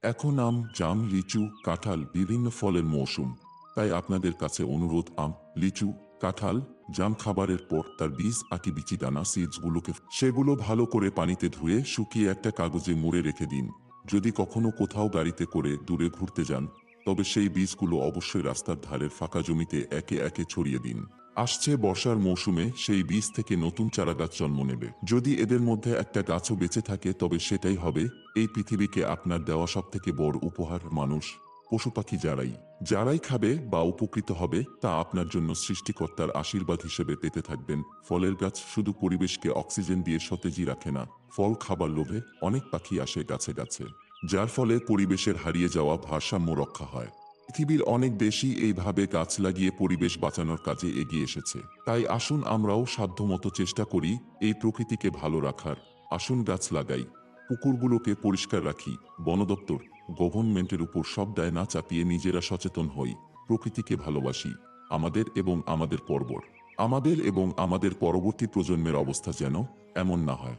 এখন আম, জাম, লিচু, কাঁঠাল বিভিন্ন ফলের মৌসুম। তাই আপনাদের কাছে অনুরোধ, আম, লিচু, কাঁঠাল, জাম খাবারের পর তার বীজ, আটি, বিচি, দানা, সিডসগুলোকে সেগুলো ভালো করে পানিতে ধুয়ে শুকিয়ে একটা কাগজে মুড়ে রেখে দিন। যদি কখনো কোথাও গাড়িতে করে দূরে ঘুরতে যান, তবে সেই বীজগুলো অবশ্যই রাস্তার ধারের ফাঁকা জমিতে একে একে ছড়িয়ে দিন। আসছে বর্ষার মৌসুমে সেই বীজ থেকে নতুন চারাগাছ জন্ম নেবে। যদি এদের মধ্যে একটা গাছও বেঁচে থাকে, তবে সেটাই হবে এই পৃথিবীকে আপনার দেওয়া সবথেকে বড় উপহার। মানুষ, পশু পাখি যারাই যারাই খাবে বা উপকৃত হবে, তা আপনার জন্য সৃষ্টিকর্তার আশীর্বাদ হিসেবে পেতে থাকবেন। ফলের গাছ শুধু পরিবেশকে অক্সিজেন দিয়ে সতেজই রাখে না, ফল খাবার লোভে অনেক পাখি আসে গাছে গাছে, যার ফলে পরিবেশের হারিয়ে যাওয়া ভারসাম্য রক্ষা হয়। পৃথিবীর অনেক দেশই এইভাবে গাছ লাগিয়ে পরিবেশ বাঁচানোর কাজে এগিয়ে এসেছে। তাই আসুন আমরাও সাধ্যমতো চেষ্টা করি এই প্রকৃতিকে ভালো রাখার। আসুন গাছ লাগাই, পুকুরগুলোকে পরিষ্কার রাখি, বন দপ্তর, গভর্নমেন্টের উপর সব দায় না চাপিয়ে নিজেরা সচেতন হই, প্রকৃতিকে ভালোবাসি। আমাদের এবং আমাদের পরবর্তী প্রজন্মের অবস্থা যেন এমন না হয়।